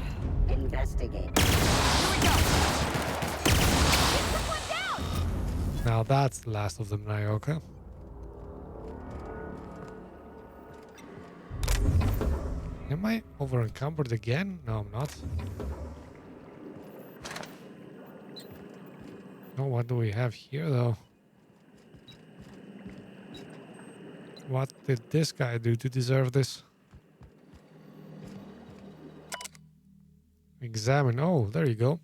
Investigate. Here we go. Now that's the last of them, Nyoka. Am I over encumbered again? No, I'm not. Oh, what do we have here, though? What did this guy do to deserve this? Examine. Oh, there you go.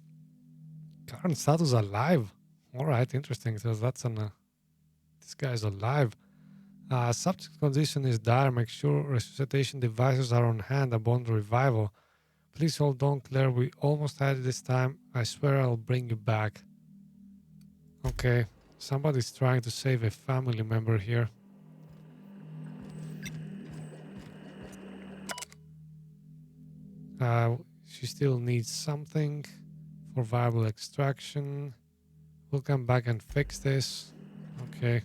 Current status alive. Alright, interesting. So that's an... this guy's alive. Subject condition is dire. Make sure resuscitation devices are on hand upon revival. Please hold on, Claire. We almost had it this time. I swear I'll bring you back. Okay. Somebody's trying to save a family member here. She still needs something for viable extraction. We'll come back and fix this. Okay.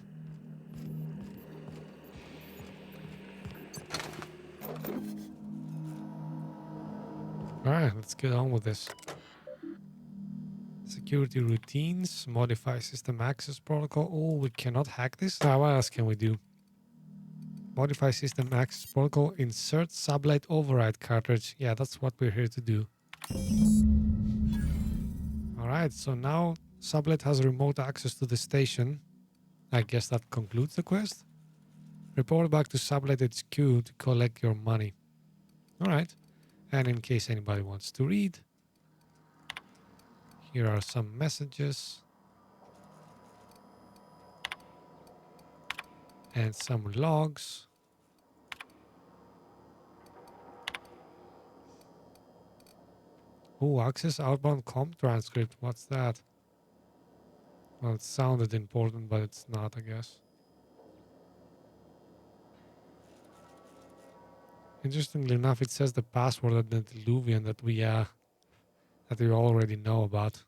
Alright, let's get on with this. Security routines, modify system access protocol. Oh, we cannot hack this? What else can we do? Modify system access protocol, insert sublight override cartridge. Yeah, that's what we're here to do. Alright, so now sublight has remote access to the station. I guess that concludes the quest. Report back to sublight HQ to collect your money. Alright. And in case anybody wants to read, here are some messages. And some logs. Oh, access outbound comp transcript. What's that? Well, it sounded important, but it's not, I guess. Interestingly enough, it says the password at the Diluvian that we already know about.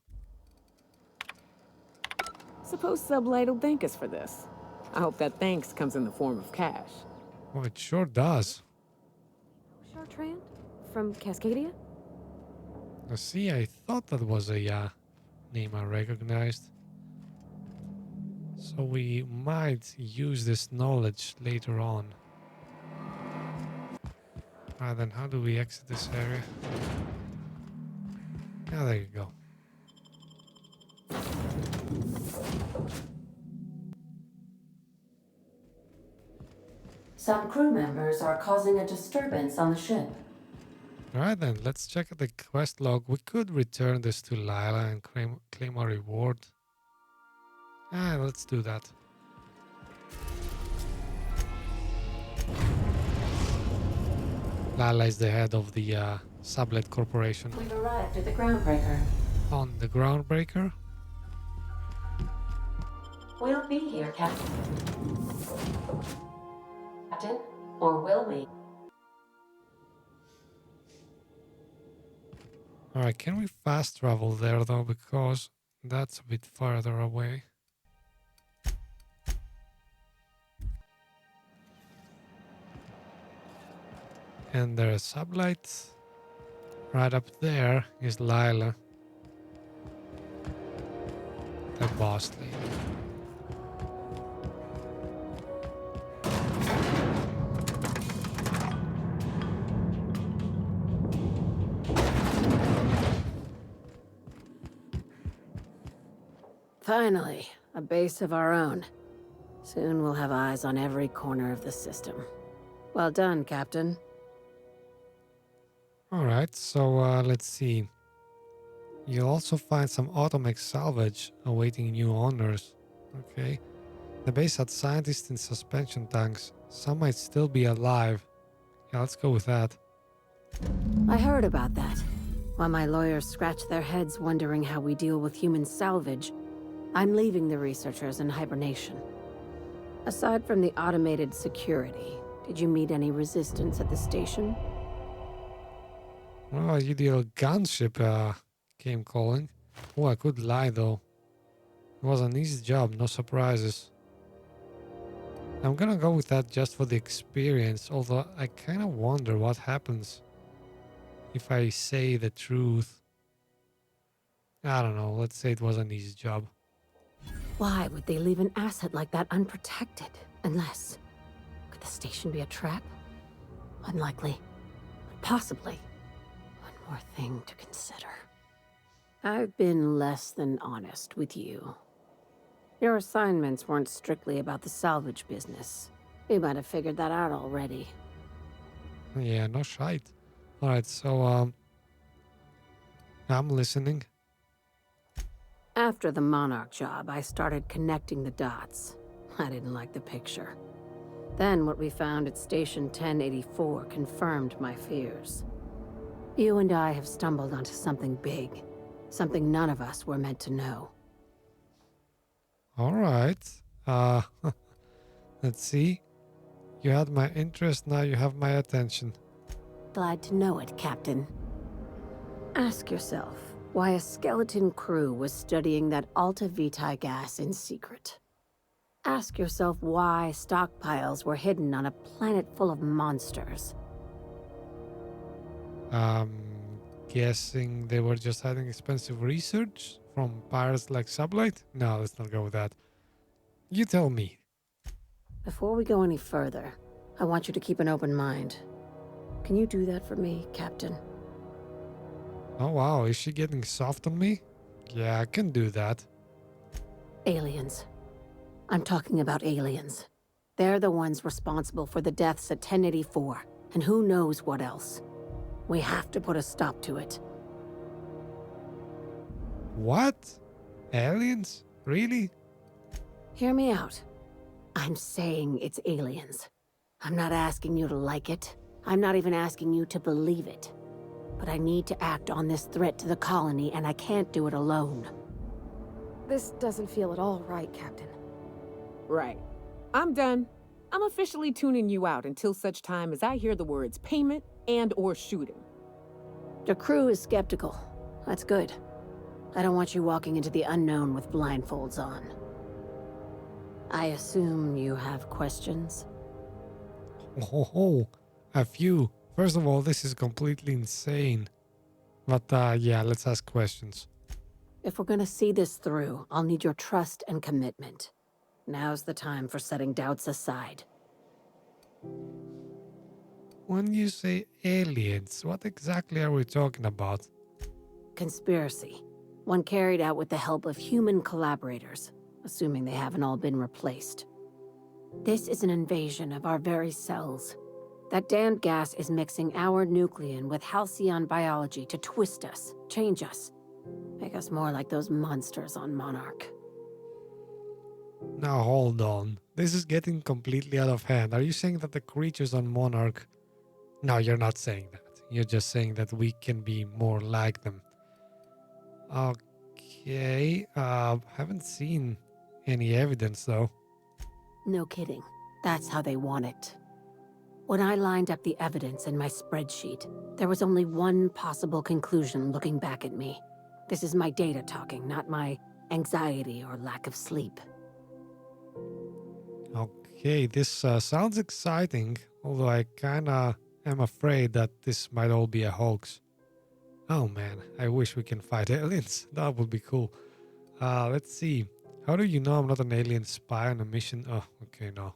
Suppose Sublight will thank us for this. I hope that thanks comes in the form of cash. Oh, it sure does. Chartrand? From Cascadia? See, I thought that was a name I recognized. So we might use this knowledge later on. Then how do we exit this area? Yeah, there you go. Some crew members are causing a disturbance on the ship. Alright then, let's check the quest log. We could return this to Lilya and claim our reward. Let's do that. Lilya is the head of the Sublight Corporation. We've arrived at the Groundbreaker. On the Groundbreaker? We'll be here, Captain. Captain, or will we? Alright, can we fast travel there though, because that's a bit farther away. And there's Sublight. Right up there is Lilya, the boss lady. Finally, a base of our own. Soon we'll have eyes on every corner of the system. Well done, Captain. Alright, so let's see. You'll also find some automech salvage awaiting new owners. Okay. The base had scientists in suspension tanks. Some might still be alive. Yeah, let's go with that. I heard about that. While my lawyers scratch their heads wondering how we deal with human salvage, I'm leaving the researchers in hibernation. Aside from the automated security, did you meet any resistance at the station? Well, a UDL gunship came calling. Oh, I could lie though. It was an easy job, no surprises. I'm gonna go with that just for the experience, although I kind of wonder what happens if I say the truth. I don't know, let's say it was an easy job. Why would they leave an asset like that unprotected? Unless... Could the station be a trap? Unlikely. But possibly. One more thing to consider. I've been less than honest with you. Your assignments weren't strictly about the salvage business. You might have figured that out already. Yeah, no shite. Alright, so, I'm listening. After the Monarch job, I started connecting the dots. I didn't like the picture. Then what we found at Station 1084 confirmed my fears. You and I have stumbled onto something big. Something none of us were meant to know. Alright. Let's see. You had my interest, now you have my attention. Glad to know it, Captain. Ask yourself why a skeleton crew was studying that Alta Vitae gas in secret. Ask yourself why stockpiles were hidden on a planet full of monsters. Guessing they were just hiding expensive research from pirates like Sublight? No, let's not go with that. You tell me. Before we go any further, I want you to keep an open mind. Can you do that for me, Captain? Oh wow, is she getting soft on me? Yeah, I can do that. Aliens. I'm talking about aliens. They're the ones responsible for the deaths at 1084, and who knows what else. We have to put a stop to it. What? Aliens? Really? Hear me out. I'm saying it's aliens. I'm not asking you to like it. I'm not even asking you to believe it. But I need to act on this threat to the colony, and I can't do it alone. This doesn't feel at all right, Captain. Right. I'm done. I'm officially tuning you out until such time as I hear the words payment and/or shooting. The crew is skeptical. That's good. I don't want you walking into the unknown with blindfolds on. I assume you have questions? Oh, a few. First of all, this is completely insane. But yeah, let's ask questions. If we're gonna see this through, I'll need your trust and commitment. Now's the time for setting doubts aside. When you say aliens, what exactly are we talking about? Conspiracy. One carried out with the help of human collaborators, assuming they haven't all been replaced. This is an invasion of our very cells. That damned gas is mixing our nucleon with halcyon biology to twist us, change us, make us more like those monsters on Monarch. Now hold on. This is getting completely out of hand. Are you saying that the creatures on Monarch... No, you're not saying that. You're just saying that we can be more like them. Okay, haven't seen any evidence though. No kidding. That's how they want it. When I lined up the evidence in my spreadsheet, there was only one possible conclusion looking back at me. This is my data talking, not my anxiety or lack of sleep. Okay, this sounds exciting, although I kinda am afraid that this might all be a hoax. Oh man, I wish we can fight aliens. That would be cool. Let's see. How do you know I'm not an alien spy on a mission? Oh, okay, no.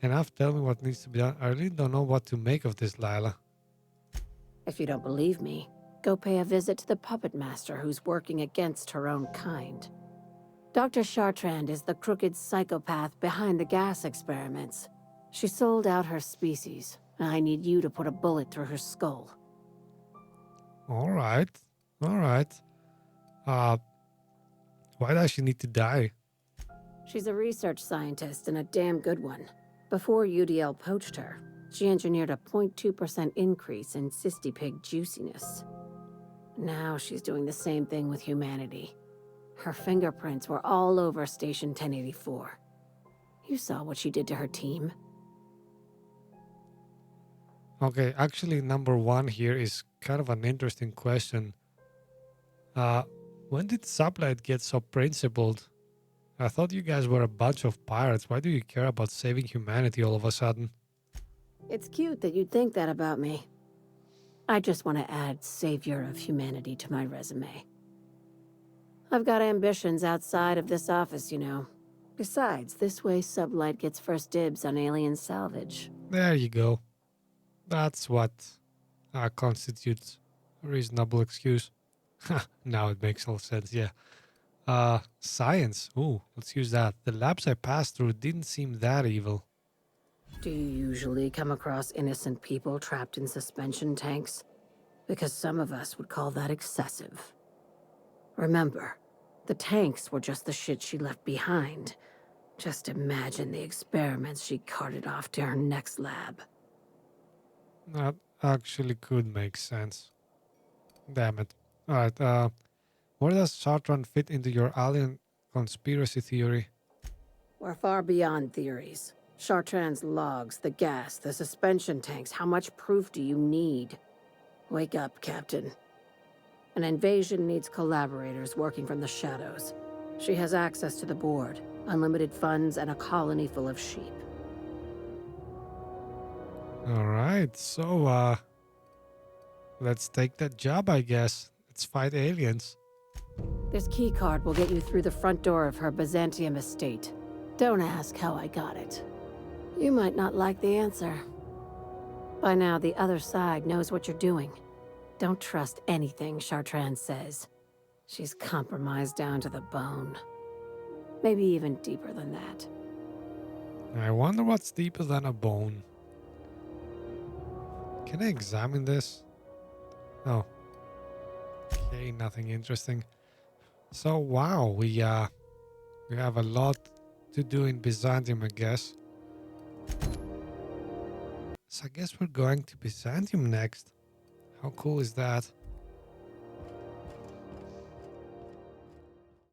Enough, tell me what needs to be done. I really don't know what to make of this, Lila. If you don't believe me, go pay a visit to the puppet master who's working against her own kind. Dr. Chartrand is the crooked psychopath behind the gas experiments. She sold out her species, I need you to put a bullet through her skull. All right. Why does she need to die? She's a research scientist and a damn good one. Before UDL poached her, she engineered a 0.2% increase in cysty pig juiciness. Now she's doing the same thing with humanity. Her fingerprints were all over Station 1084. You saw what she did to her team. Okay, actually, number one here is kind of an interesting question. When did Sublight get so principled? I thought you guys were a bunch of pirates. Why do you care about saving humanity all of a sudden? It's cute that you'd think that about me. I just want to add savior of humanity to my resume. I've got ambitions outside of this office, you know. Besides, this way Sublight gets first dibs on alien salvage. There you go. That's what constitutes a reasonable excuse. Now it makes all sense, yeah. Science. Ooh, let's use that. The labs I passed through didn't seem that evil. Do you usually come across innocent people trapped in suspension tanks? Because some of us would call that excessive. Remember, the tanks were just the shit she left behind. Just imagine the experiments she carted off to her next lab. That actually could make sense. Damn it. Alright, where does Chartron fit into your alien conspiracy theory? We're far beyond theories. Chartrand's logs, the gas, the suspension tanks, how much proof do you need? Wake up, Captain. An invasion needs collaborators working from the shadows. She has access to the board, unlimited funds, and a colony full of sheep. Alright, so, let's take that job, I guess. Let's fight aliens. This keycard will get you through the front door of her Byzantium estate. Don't ask how I got it. You might not like the answer. By now, the other side knows what you're doing. Don't trust anything Chartrand says. She's compromised down to the bone. Maybe even deeper than that. I wonder what's deeper than a bone. Can I examine this? Oh. Okay, nothing interesting. So, wow, we have a lot to do in Byzantium, I guess. So I guess we're going to Byzantium next. How cool is that?